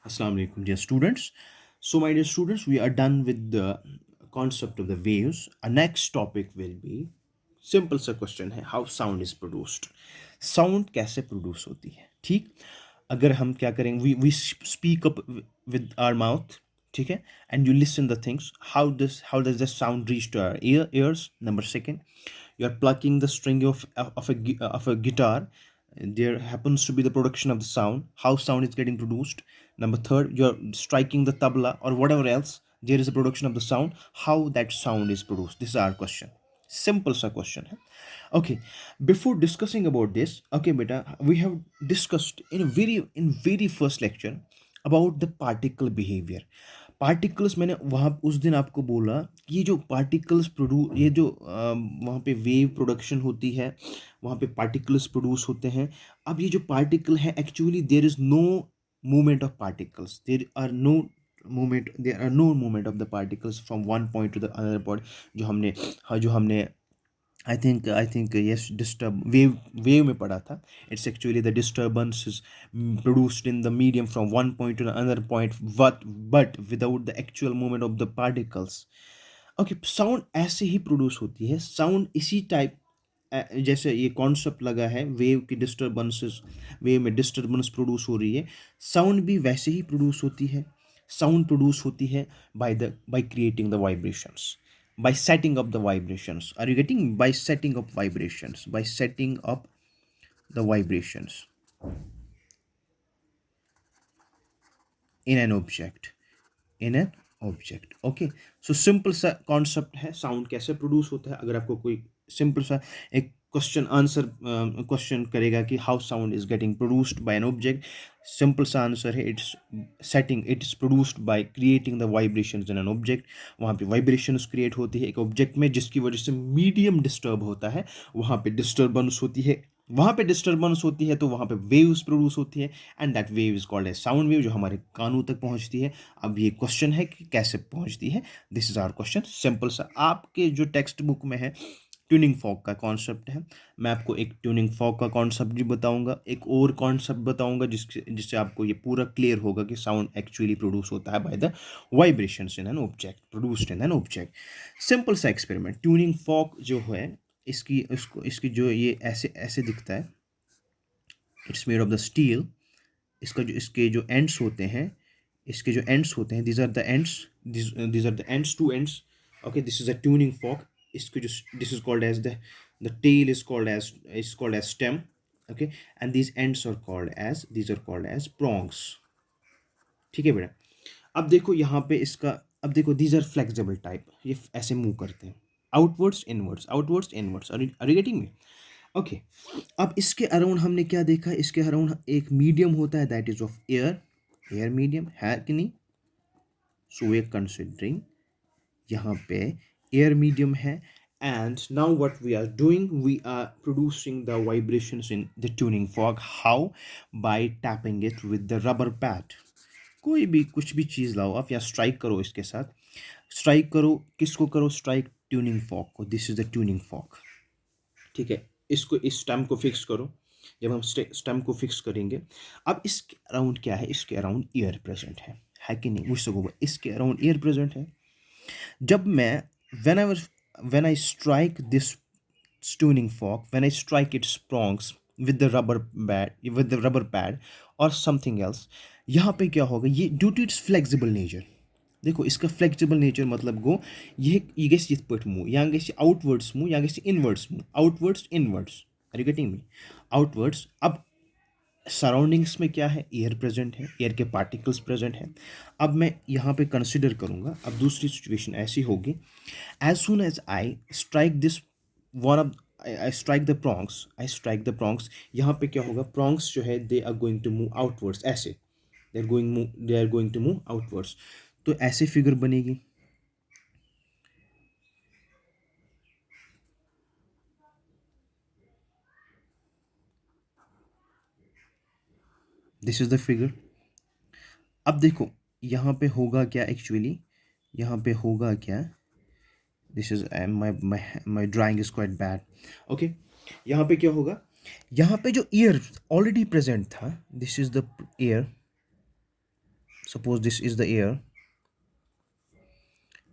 Assalamu alaikum, dear students. So, my dear students, we are done with the concept of the waves. Our next topic will be simple सा question है how sound is produced. Sound कैसे produce होती है. ठीक, अगर हम क्या करेंगे, we speak up with our mouth. ठीक है, and you listen the things. How does the sound reach to our ears. Number second, you are plucking the string of a guitar. There happens to be the production of the sound, how sound is getting produced. Number third, you're striking the tabla or whatever else, there is a production of the sound, how that sound is produced. This is our question. Simple sa question hai. Okay, before discussing about this, okay beta, we have discussed in very first lecture about the particle behavior. Particles मैंने वहाँ उस दिन आपको बोला कि ये जो particles produce, ये जो वहाँ पे वेव प्रोडक्शन होती है, वहाँ पे पार्टिकल्स प्रोड्यूस होते हैं. अब ये जो पार्टिकल है, actually there is no movement of particles. There are no movement of the particles from one point to the another point. जो हमने हाँ, जो हमने I think yes disturb wave में पढ़ा था. It's actually the disturbance is produced in the medium from one point to another point, but without the actual movement of the particles. Okay, sound ऐसे ही प्रोड्यूस होती है. Sound इसी type, जैसे ये कॉन्सेप्ट लगा है वेव की डिस्टर्बेंसेस, वेव में डिस्टर्बेंस प्रोड्यूस हो रही है, साउंड भी वैसे ही प्रोड्यूस होती है. साउंड प्रोड्यूस होती है by creating the vibrations, by setting up the vibrations. Are you getting? By setting up vibrations, by setting up the vibrations in an object, in an object. Okay, so simple सा concept है sound कैसे produce होता है. अगर आपको कोई simple सा एक क्वेश्चन आंसर क्वेश्चन करेगा कि how sound is getting produced by N object, simple सा आंसर है it is produced by creating the vibrations in an object. वहाँ पे वाइब्रेशंस क्रिएट होती है एक ऑब्जेक्ट में, जिसकी वजह से मीडियम डिस्टर्ब होता है. वहाँ पे डिस्टर्बेंस होती है, वहाँ पे डिस्टर्बेंस होती है तो वहाँ पे वेव्स प्रोड्यूस होती है, and that wave is called as sound wave, जो हमारे कानों तक पहुँचती है. अब ये क्वेश्चन है कि कैसे पहुँचती है. This is our question. Simple सा आपके जो टेक्स्ट बुक में है ट्यूनिंग फॉक का कॉन्सेप्ट है. मैं आपको एक ट्यूनिंग फॉक का कॉन्सेप्ट भी बताऊंगा, एक और कॉन्सेप्ट बताऊंगा जिससे आपको ये पूरा क्लियर होगा कि साउंड एक्चुअली प्रोड्यूस होता है by the vibrations in an object, produced in an object. Simple सा एक्सपेरिमेंट. ट्यूनिंग फॉक जो है, इसकी जो ये ऐसे ऐसे दिखता है. It's made of the steel. इसके जो एंड्स होते हैं, these are the ends, these are the ends, two ends. Okay, this is a tuning fork. इसको जो this is called as the tail is called as stem. Okay, and these ends are called as prongs. ठीक है बेटा. अब देखो यहाँ पे इसका, अब देखो these are flexible type, ये ऐसे मूव करते हैं outwards inwards. Are you getting me? Okay, अब इसके अराउंड हमने क्या देखा, इसके अराउंड एक मीडियम होता है, that is of air medium है कि नहीं. सो वी आर कंसिडरिंग यहाँ पे एयर मीडियम है, and now what we are doing, we are producing the vibrations in the tuning fork. How? By tapping it with the rubber pad. कोई भी कुछ भी चीज़ लाओ आप, या स्ट्राइक करो इसके साथ. स्ट्राइक करो, किसको करो? स्ट्राइक ट्यूनिंग फॉक को. This is the tuning fork. ठीक है, इसको, इस स्टेम को फिक्स करो. जब हम स्टेम को फिक्स करेंगे, अब इसके अराउंड क्या है, इसके अराउंड एयर प्रेजेंट है कि नहीं. मुझसे को इसके अराउंड एयर प्रेजेंट है. जब मैं when I strike this tuning fork, when I strike its prongs with the rubber pad or something else, यहाँ पे क्या होगा, ये due to its flexible nature. देखो इसका फ्लेक्सिबल नेचर मतलब गो, ये गैस यथ पे मूव, या गैस आउटवर्ड्स मूव, या गैस inwards move, outwards inwards. Are you getting me? Outwards. अब सराउंडिंग्स में क्या है, एयर प्रेजेंट है, एयर के पार्टिकल्स प्रेजेंट हैं. अब मैं यहाँ पे कंसिडर करूँगा, अब दूसरी सिचुएशन ऐसी होगी. As soon as I strike this one off, I strike the prongs. यहाँ पे क्या होगा, प्रॉन्ग्स जो है they are going to move outwards, ऐसे they are going to move outwards. तो ऐसे फिगर बनेगी. This is the figure. अब देखो यहाँ पे होगा क्या एक्चुअली, यहाँ पे होगा क्या. This is my drawing is quite bad. Okay, यहाँ पे क्या होगा, यहाँ पे जो ईयर ऑलरेडी प्रेजेंट था, this is the year. Suppose this is the air,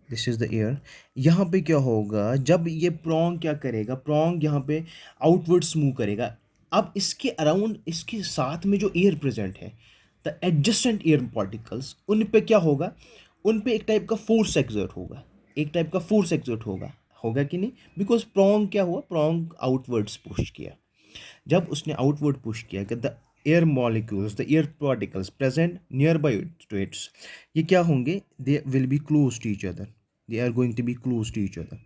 this is the air. यहाँ पे क्या होगा, जब ये प्रोंग क्या करेगा, प्रोंग यहाँ पे आउटवर्ड्स मूव करेगा। अब इसके अराउंड, इसके साथ में जो एयर प्रेजेंट है, द एडजस्टेंट एयर पार्टिकल्स, उन पे क्या होगा, उन पे एक टाइप का फोर्स एक्सर्ट होगा, एक टाइप का फोर्स एक्सर्ट होगा, होगा कि नहीं? बिकॉज प्रोंग क्या हुआ, प्रोंग आउटवर्ड्स पुश किया। जब उसने आउटवर्ड पुश किया कि the air molecules, the air particles present nearby to its, ये क्या होंगे, they will be close to each other, they are going to be close to each other.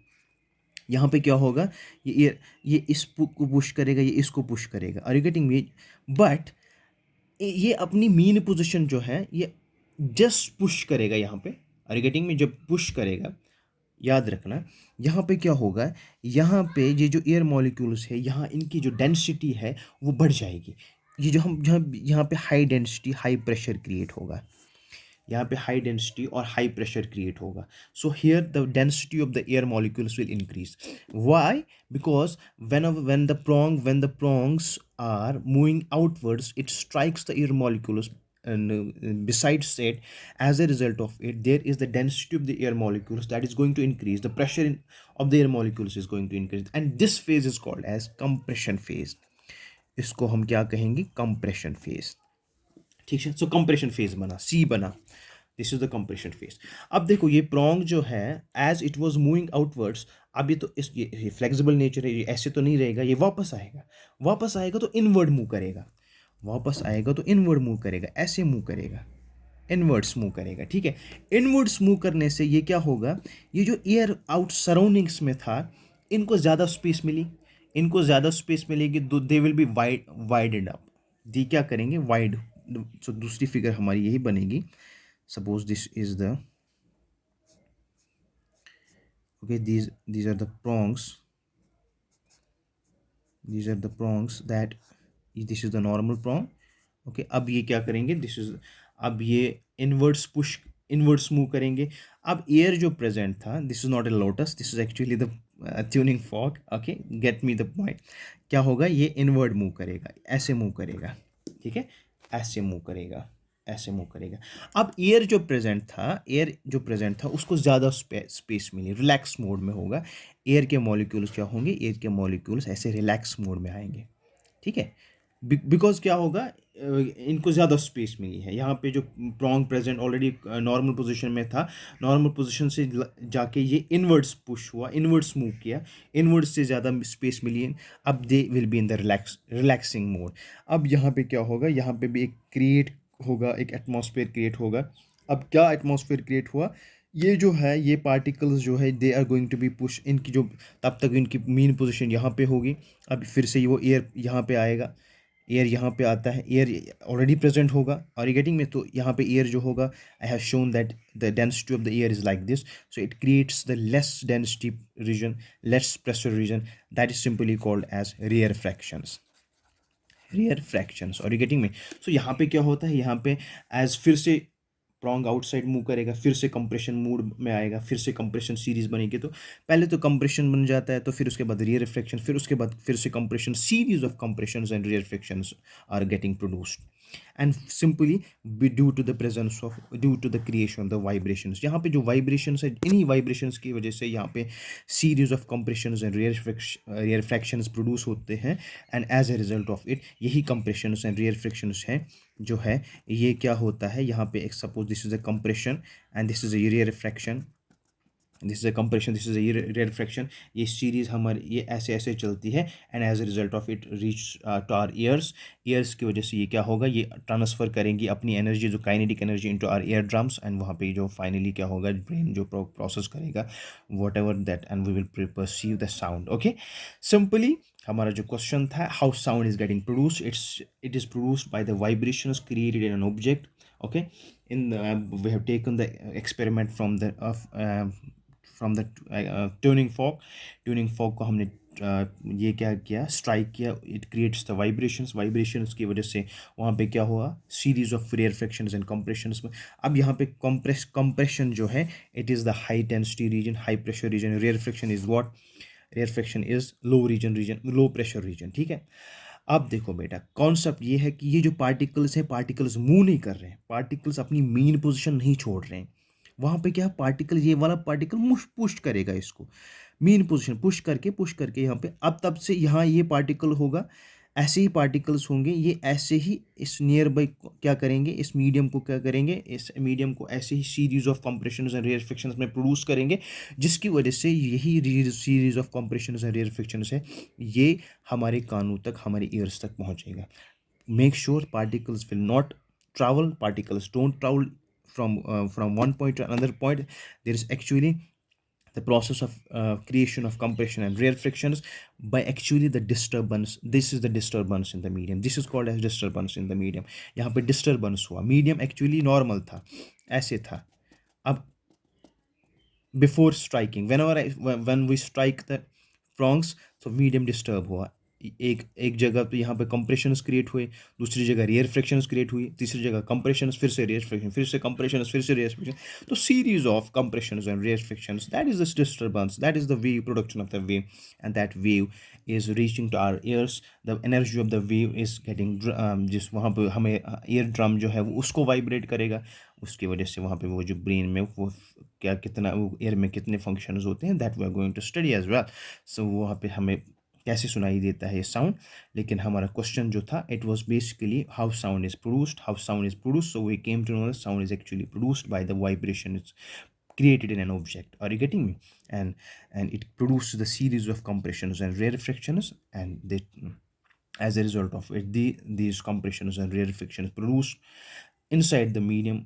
यहाँ पे क्या होगा, ये एयर, ये इस को पुश करेगा, ये इसको पुश करेगा, are you getting me? But ये अपनी मीन पोजिशन जो है ये जस्ट पुश करेगा यहाँ पे, आर यू गेटिंग मी? जब पुश करेगा, याद रखना यहाँ पे क्या होगा, यहाँ पे ये जो एयर मॉलिक्यूल्स है, यहाँ इनकी जो डेंसिटी है वो बढ़ जाएगी। ये जो हम जहाँ यहाँ पे high density high pressure create होगा, यहाँ पे हाई डेंसिटी और हाई प्रेशर क्रिएट होगा। So here the density of the air molecules will increase. Why? Because when the prongs are moving outwards, it strikes the air molecules, and besides it, as a result of it, there is the density of the air molecules that is going to increase, the pressure of the air molecules is going to increase, and this phase is called as compression phase। इसको हम क्या कहेंगे, compression phase। ठीक है, सो compression phase बना, सी बना, this is the compression phase. अब देखो ये प्रोंग जो है, as it was moving outwards, अब ये तो ये फ्लेक्सिबल नेचर है, ये ऐसे तो नहीं रहेगा, ये वापस आएगा, वापस आएगा तो इनवर्ड मूव करेगा, वापस आएगा तो इनवर्ड मूव करेगा, ऐसे मूव करेगा, इनवर्ड्स मूव करेगा। ठीक है, इनवर्ड्स मूव करने से ये क्या होगा, ये जो एयर आउट सराउंडिंग्स में था, इनको ज़्यादा स्पेस मिली, इनको ज़्यादा स्पेस मिलेगी, दे विल बी वाइडेड अप, दी क्या करेंगे, वाइड। सो दूसरी फिगर हमारी यही बनेगी। Suppose this is the, okay, these are the prongs, these are the prongs that, this is the normal prong। Okay, अब ये क्या करेंगे, दिस इज, अब ये इनवर्ड्स पुश, इनवर्ड्स मूव करेंगे। अब एयर जो प्रेजेंट था, this is not a lotus, this is actually the tuning fog. Okay, get me the point. क्या होगा, ये इनवर्ड मूव करेगा, ऐसे मूव करेगा, ठीक है, ऐसे मूव करेगा, ऐसे मूव करेगा। अब एयर जो प्रेजेंट था, एयर जो प्रेजेंट था उसको ज़्यादा स्पेस मिली, रिलैक्स मोड में होगा। एयर के मॉलिक्यूल्स क्या होंगे, एयर के मॉलिक्यूल्स ऐसे रिलैक्स मोड में आएंगे। ठीक है, बिकॉज क्या होगा, इनको ज़्यादा स्पेस मिली है। यहाँ पे जो prong present already normal position में था, नॉर्मल पोजीशन से जाके ये इनवर्ड्स पुश हुआ, इनवर्ड्स मूव किया, इनवर्ड्स से ज़्यादा स्पेस मिली है। अब दे will be in the relaxing mode. अब यहाँ पे क्या होगा, यहाँ पे भी एक क्रिएट होगा, एक एटमॉस्फेयर क्रिएट होगा। अब क्या एटमॉस्फेयर क्रिएट हुआ, ये जो है, ये पार्टिकल्स जो है, they are going to be push, इनकी जो, तब तक इनकी मेन पोजीशन यहाँ पे होगी। अब फिर से वो एयर यहाँ पे आएगा, एयर यहाँ पे आता है, एयर ऑलरेडी प्रेजेंट होगा, और ये गेटिंग में, तो यहाँ पे एयर जो होगा, I have shown that the density of the air is like this, so it creates the less density region, less pressure region, that is simply called as rare fractions, rare fractions. Are you getting me? So यहाँ पे क्या होता है, यहाँ पे as फिर से prong outside move करेगा, फिर से कंप्रेशन मूड में आएगा, फिर से कंप्रेशन सीरीज बनेगी। तो पहले तो कंप्रेशन बन जाता है, तो फिर उसके बाद रियर रिफ्लेक्शन, फिर उसके बाद फिर से compression, series of compressions and rare reflections are getting produced, and simply be due to the presence of, due to the creation of the vibrations. यहाँ पे जो वाइब्रेशंस है, इन्हीं वाइब्रेशंस की वजह से यहाँ पे series of compressions and rare fractions produce होते हैं, and as a result of it, यही कंप्रेशंस एंड रियर फ्रैक्शंस हैं जो है, ये क्या होता है, यहाँ पे एक suppose this is a compression and this is a rare fraction, this is a compression, this is a rare fraction. ये सीरीज हमारी ये ऐसे ऐसे चलती है, and as a result of it reach to our ears. Ears की वजह से ये क्या होगा, ये ट्रांसफ़र करेंगी अपनी एनर्जी, जो kinetic energy, into our ear drums, एंड वहाँ पे जो फाइनली क्या होगा, ब्रेन जो प्रोसेस करेगा whatever that, and we will perceive the sound. Okay, simply हमारा जो क्वेश्चन था, how sound is getting produce, it is produced by the vibrations created in an object. Okay, in we have taken the experiment from the tuning fork को हमने ये क्या किया, strike किया, it creates the vibrations की वजह से वहाँ पे क्या हुआ, series of rare fractions and compressions में। अब यहाँ पे कंप्रेशन जो है, it is the high density region, high pressure region. Rare fraction is what, rare fraction is low pressure region. ठीक है, अब देखो बेटा, कॉन्सेप्ट ये है कि ये जो पार्टिकल्स हैं, पार्टिकल्स मूव नहीं कर रहे हैं, पार्टिकल्स अपनी मेन पोजीशन नहीं छोड़ रहे हैं। वहाँ पे क्या है, पार्टिकल, ये वाला पार्टिकल पुश करेगा इसको मेन पोजीशन, पुश करके यहाँ पे, अब तब से यहाँ ये पार्टिकल होगा, ऐसे ही पार्टिकल्स होंगे, ये ऐसे ही इस नियर बाई क्या करेंगे, इस मीडियम को क्या करेंगे, इस मीडियम को ऐसे ही सीरीज ऑफ कंप्रेशन एंड रेयरफिक्शंस में प्रोड्यूस करेंगे, जिसकी वजह से यही सीरीज ऑफ कंप्रेशन एंड रेयरफिक्शंस है, ये हमारे कानों तक, हमारे ईयर्स तक पहुंचेगा। Make sure particles will not travel, particles don't travel from one point to another point. There is actually the process of creation of compression and rare frictions by actually the disturbance. This is the disturbance in the medium, this is called as disturbance in the medium. यहाँ पे disturbance हुआ, medium actually normal था, ऐसे था। अब before striking, when we strike the prongs, तो medium disturb हुआ, एक एक जगह पे यहाँ पे कंप्रेशंस क्रिएट हुए, दूसरी जगह रेयर फ्रिक्शंस क्रिएट हुई, तीसरी जगह कंप्रेशंस, फिर से रेयर फ्रिक्शन, फिर से कंप्रेशंस, फिर से रेयर फ्रिक्शन, तो series of compressions and rare frictions, that is the disturbance, that is the wave, production of the wave, and that wave is reaching to our ears, the energy of the wave is getting, जिस वहाँ पे हमें ear drum जो है वो उसको vibrate करेगा, उसकी वजह से वहाँ पे वो जो ब्रेन में वो क्या कितना वो एयर में कितने फंक्शंस होते हैं, that we are going to study as well. So वहाँ पे हमें कैसे सुनाई देता है ये साउंड, लेकिन हमारा क्वेश्चन जो था, it was basically how sound is produced, so we came to know that sound is actually produced by the vibration it's created in an object. Are you getting me? And it produces the series of compressions and rarefactions, and they, as a result of it, these compressions and rarefactions produced inside the medium,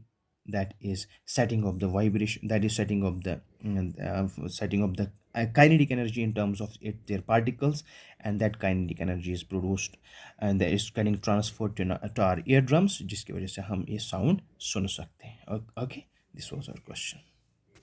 that is setting of the vibration, that is setting of the kinetic energy in terms of their particles, and that kinetic energy is produced and that is getting transferred to our eardrums, जिसकी वजह से हम ये sound सुन सकते हैं. Okay, this was our question.